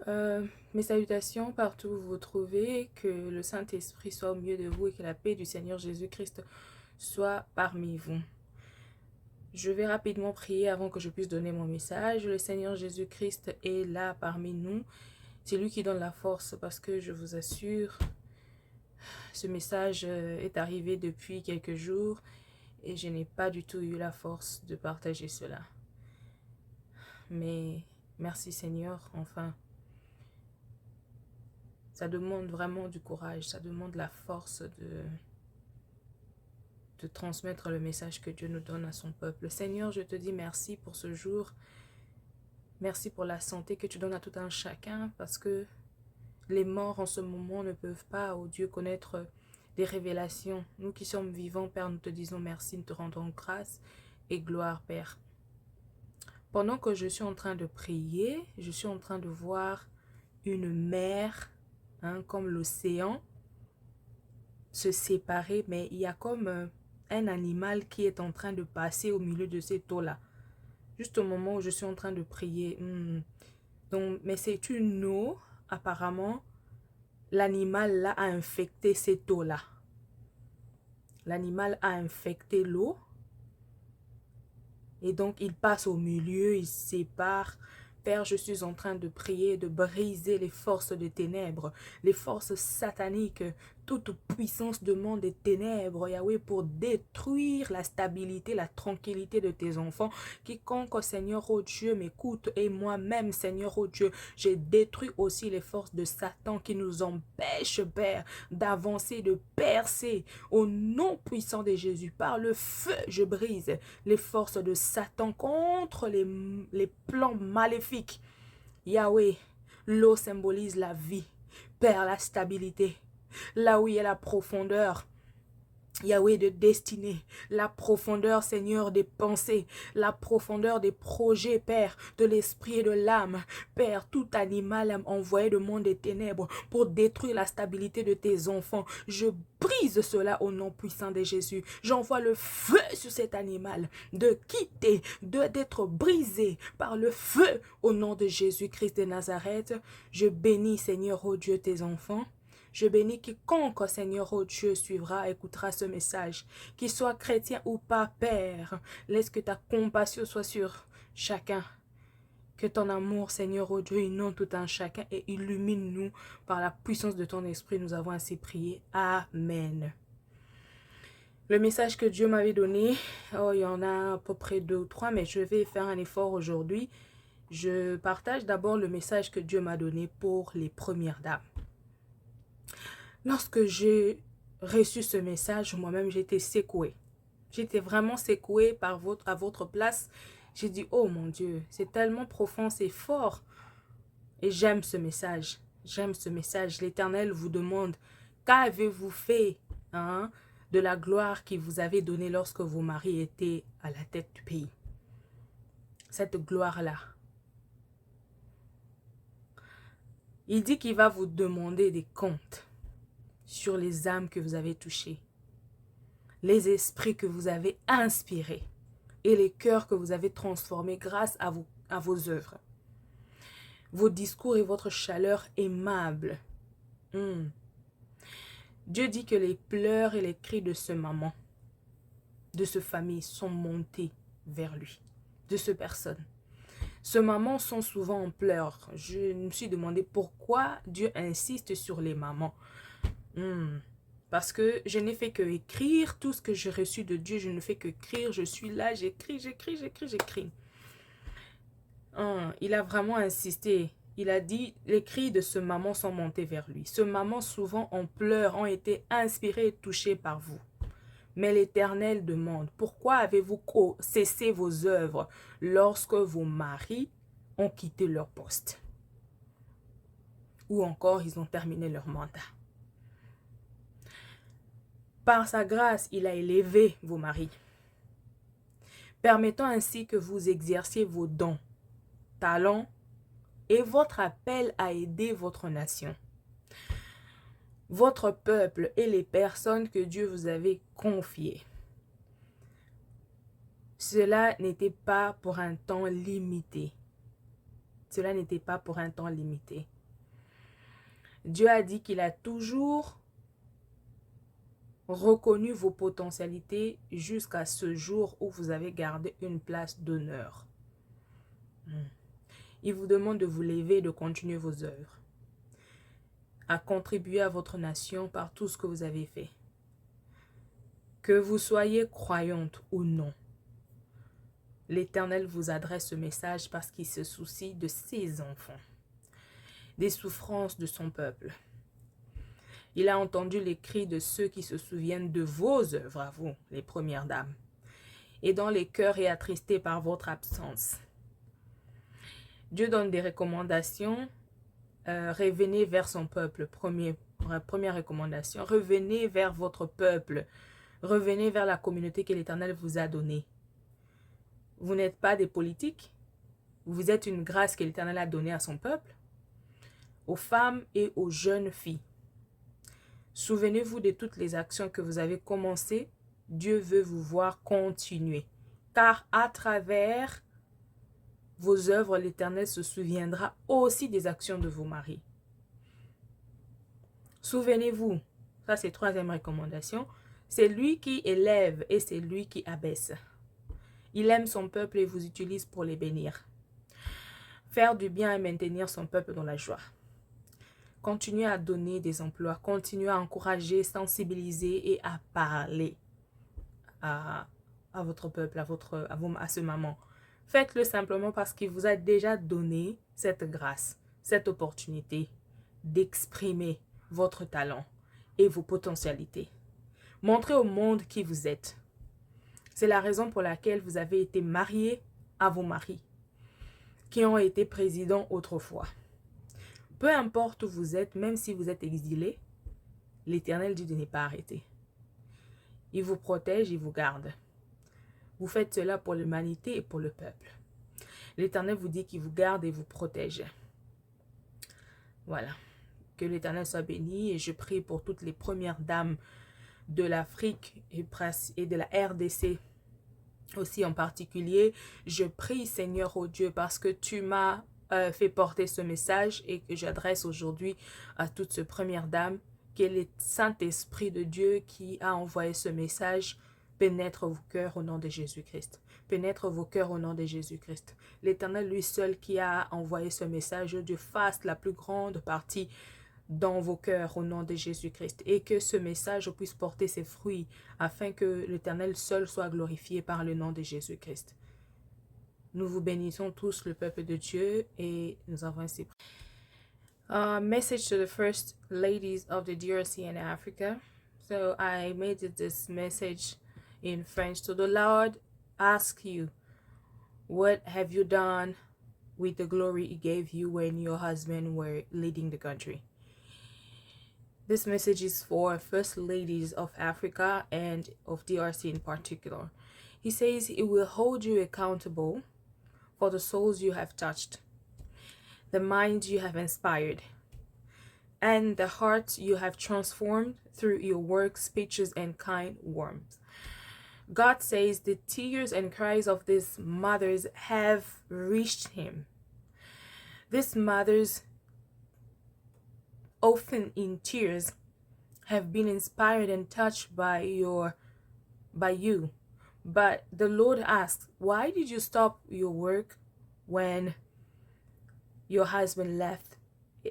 Mes salutations partout où vous vous trouvez, que le Saint-Esprit soit au milieu de vous et que la paix du Seigneur Jésus-Christ soit parmi vous. Je vais rapidement prier avant que je puisse donner mon message. Le Seigneur Jésus-Christ est là parmi nous. C'est lui qui donne la force parce que je vous assure, ce message est arrivé depuis quelques jours et je n'ai pas du tout eu la force de partager cela. Mais merci Seigneur, enfin. Ça demande vraiment du courage, ça demande la force de transmettre le message que Dieu nous donne à son peuple. Seigneur, je te dis merci pour ce jour. Merci pour la santé que tu donnes à tout un chacun parce que les morts en ce moment ne peuvent pas, oh Dieu, connaître des révélations. Nous qui sommes vivants, Père, nous te disons merci, nous te rendons grâce et gloire, Père. Pendant que je suis en train de prier, je suis en train de voir une mer, comme l'océan, se séparer, mais il y a comme un animal qui est en train de passer au milieu de cette eau-là. Juste au moment où je suis en train de prier. Donc, mais c'est une eau, apparemment, l'animal là a infecté cette eau-là. L'animal a infecté l'eau. Et donc, il passe au milieu, il se sépare. Père, je suis en train de prier, de briser les forces des ténèbres, les forces sataniques, toute puissance de monde des ténèbres, Yahweh, pour détruire la stabilité, la tranquillité de tes enfants. Quiconque, Seigneur, oh Dieu, m'écoute, et moi-même, Seigneur, oh Dieu, j'ai détruit aussi les forces de Satan qui nous empêchent, Père, d'avancer, de percer. Au nom puissant de Jésus, par le feu, je brise les forces de Satan contre les plans maléfiques. Yahweh, l'eau symbolise la vie. Père, la stabilité. Là où il y a la profondeur, Yahweh, de destinée, la profondeur, Seigneur, des pensées, la profondeur des projets, Père, de l'esprit et de l'âme. Père, tout animal envoyé du monde des ténèbres pour détruire la stabilité de tes enfants. Je brise cela au nom puissant de Jésus. J'envoie le feu sur cet animal, de quitter, d'être brisé par le feu au nom de Jésus-Christ de Nazareth. Je bénis, Seigneur, oh Dieu, tes enfants. Je bénis quiconque, Seigneur, oh Dieu, suivra, écoutera ce message. Qu'il soit chrétien ou pas, Père, laisse que ta compassion soit sur chacun. Que ton amour, Seigneur, oh Dieu, inonde tout un chacun et illumine-nous par la puissance de ton esprit. Nous avons ainsi prié. Amen. Le message que Dieu m'avait donné, il y en a à peu près 2 ou 3, mais je vais faire un effort aujourd'hui. Je partage d'abord le message que Dieu m'a donné pour les premières dames. Lorsque j'ai reçu ce message, moi-même, j'étais secouée. J'étais vraiment secouée à votre place. J'ai dit, oh mon Dieu, c'est tellement profond, c'est fort. Et j'aime ce message. J'aime ce message. L'Éternel vous demande, qu'avez-vous fait de la gloire qu'il vous avait donnée lorsque vos maris étaient à la tête du pays? Cette gloire-là. Il dit qu'il va vous demander des comptes sur les âmes que vous avez touchées, les esprits que vous avez inspirés et les cœurs que vous avez transformés grâce à vos œuvres. Vos discours et votre chaleur aimable. Dieu dit que les pleurs et les cris de ce maman, de ce famille, sont montés vers lui, de ce personne. Ce mamans sont souvent en pleurs. Je me suis demandé pourquoi Dieu insiste sur les mamans. Parce que je n'ai fait que écrire tout ce que j'ai reçu de Dieu. Je ne fais que écrire. Je suis là, j'écris. Il a vraiment insisté. Il a dit, les cris de ce maman sont montés vers lui. Ce maman, souvent en pleurs, ont été inspirés et touchés par vous. Mais l'Éternel demande, pourquoi avez-vous cessé vos œuvres lorsque vos maris ont quitté leur poste? Ou encore, ils ont terminé leur mandat. Par sa grâce, il a élevé vos maris, permettant ainsi que vous exerciez vos dons, talents et votre appel à aider votre nation, votre peuple et les personnes que Dieu vous avait confiées. Cela n'était pas pour un temps limité. Cela n'était pas pour un temps limité. Dieu a dit qu'il a toujours reconnu vos potentialités jusqu'à ce jour où vous avez gardé une place d'honneur. Il vous demande de vous lever et de continuer vos œuvres, à contribuer à votre nation par tout ce que vous avez fait. Que vous soyez croyante ou non, l'Éternel vous adresse ce message parce qu'il se soucie de ses enfants, des souffrances de son peuple. Il a entendu les cris de ceux qui se souviennent de vos œuvres à vous, les premières dames, et dont les cœurs est attristé par votre absence. Dieu donne des recommandations. Revenez vers son peuple. Première recommandation. Revenez vers votre peuple. Revenez vers la communauté que l'Éternel vous a donnée. Vous n'êtes pas des politiques. Vous êtes une grâce que l'Éternel a donnée à son peuple, aux femmes et aux jeunes filles. Souvenez-vous de toutes les actions que vous avez commencées. Dieu veut vous voir continuer. Car à travers vos œuvres, l'Éternel se souviendra aussi des actions de vos maris. Souvenez-vous, ça c'est troisième recommandation, c'est lui qui élève et c'est lui qui abaisse. Il aime son peuple et vous utilise pour les bénir. Faire du bien et maintenir son peuple dans la joie. Continuez à donner des emplois, continuez à encourager, sensibiliser et à parler à votre peuple, à ce maman. Faites-le simplement parce qu'il vous a déjà donné cette grâce, cette opportunité d'exprimer votre talent et vos potentialités. Montrez au monde qui vous êtes. C'est la raison pour laquelle vous avez été mariés à vos maris, qui ont été présidents autrefois. Peu importe où vous êtes, même si vous êtes exilé, l'Éternel dit de ne pas arrêter. Il vous protège, il vous garde. Vous faites cela pour l'humanité et pour le peuple. L'Éternel vous dit qu'il vous garde et vous protège. Voilà. Que l'Éternel soit béni et je prie pour toutes les premières dames de l'Afrique et de la RDC aussi en particulier. Je prie, Seigneur, oh Dieu, parce que tu m'as fait porter ce message et que j'adresse aujourd'hui à toutes ces premières dames, que le Saint-Esprit de Dieu qui a envoyé ce message pénètre vos cœurs au nom de Jésus-Christ. Pénètre vos cœurs au nom de Jésus-Christ. L'Éternel, lui seul qui a envoyé ce message, Dieu fasse la plus grande partie dans vos cœurs au nom de Jésus-Christ et que ce message puisse porter ses fruits afin que l'Éternel seul soit glorifié par le nom de Jésus-Christ. Nous vous bénissons tous, le peuple de Dieu, et nous avons ainsi prié. Message to the first ladies of the DRC in Africa. So I made this message in French. So the Lord asks you, what have you done with the glory he gave you when your husband were leading the country? This message is for first ladies of Africa and of DRC in particular. He says he will hold you accountable for the souls you have touched, the minds you have inspired, and the hearts you have transformed through your work, speeches, and kind warmth. God says the tears and cries of these mothers have reached him. These mothers, often in tears, have been inspired and touched by you. But the Lord asks, why did you stop your work when your husband left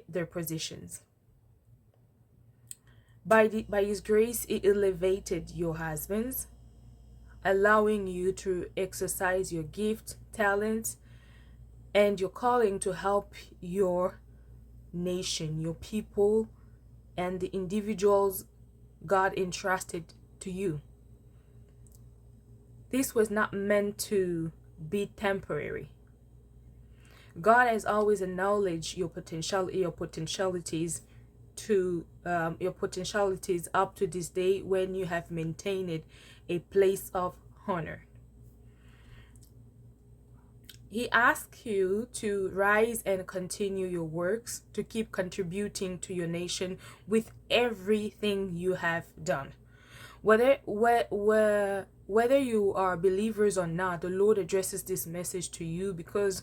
their positions? By his grace, he elevated your husbands, allowing you to exercise your gift, talent, and your calling to help your nation, your people, and the individuals God entrusted to you. This was not meant to be temporary. God has always acknowledged your potentialities up to this day when you have maintained a place of honor. He asks you to rise and continue your works, to keep contributing to your nation with everything you have done. Whether you are believers or not, the Lord addresses this message to you because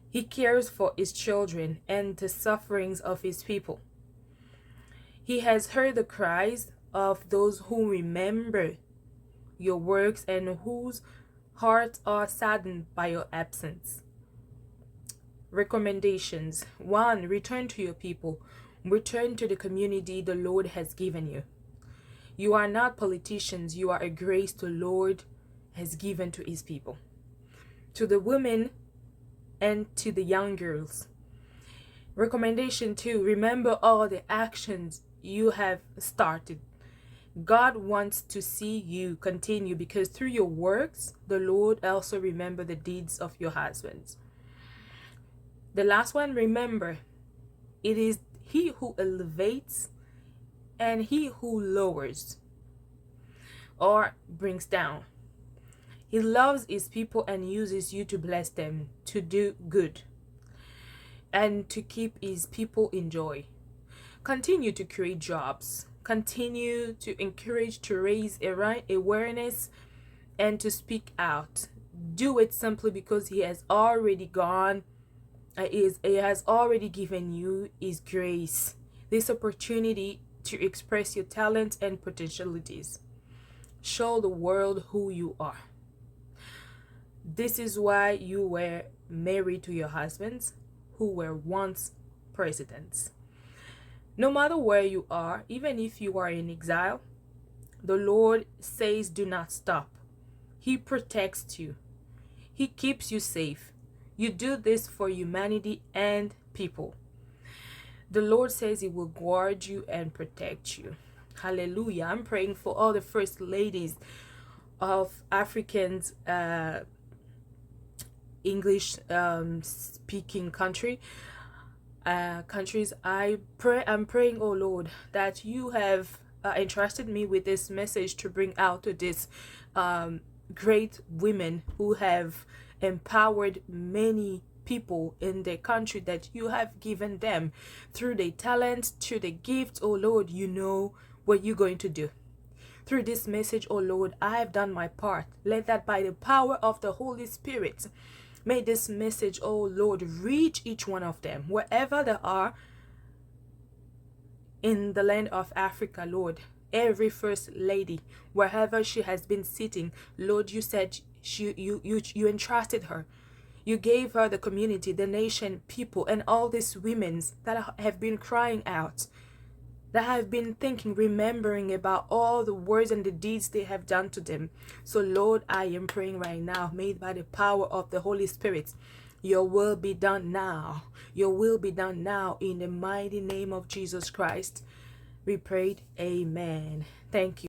he cares for his children and the sufferings of his people. He has heard the cries of those who remember your works and whose hearts are saddened by your absence. Recommendations. 1. Return to your people. Return to the community the Lord has given you. You are not politicians. You are a grace the Lord has given to his people. To the women and to the young girls. Recommendation 2. Remember all the actions you have started. God wants to see you continue because through your works, the Lord also remember the deeds of your husbands. The last one, remember, it is He who elevates and He who lowers or brings down. He loves His people and uses you to bless them, to do good, and to keep His people in joy. Continue to create jobs. Continue to encourage, to raise awareness, and to speak out. Do it simply because He has already gone. He has already given you His grace, this opportunity to express your talents and potentialities. Show the world who you are. This is why you were married to your husbands, who were once presidents. No matter where you are, even if you are in exile, the Lord says do not stop. He protects you. He keeps you safe. You do this for humanity and people. The Lord says He will guard you and protect you. Hallelujah. I'm praying for all the first ladies of Africans, English speaking countries. I'm praying, oh Lord, that you have entrusted me with this message to bring out to this great women who have empowered many people in their country, that you have given them through their talents, through the gifts. Oh Lord, you know what you're going to do. Through this message, oh Lord, I have done my part. Let that by the power of the Holy Spirit, may this message, oh Lord, reach each one of them, wherever they are in the land of Africa, Lord. Every first lady, wherever she has been sitting, Lord, you said you entrusted her. You gave her the community, the nation, people, and all these women that have been crying out, that have been thinking, remembering about all the words and the deeds they have done to them. So Lord, I am praying right now, made by the power of the Holy Spirit, your will be done now. Your will be done now in the mighty name of Jesus Christ. We prayed, amen. Thank you.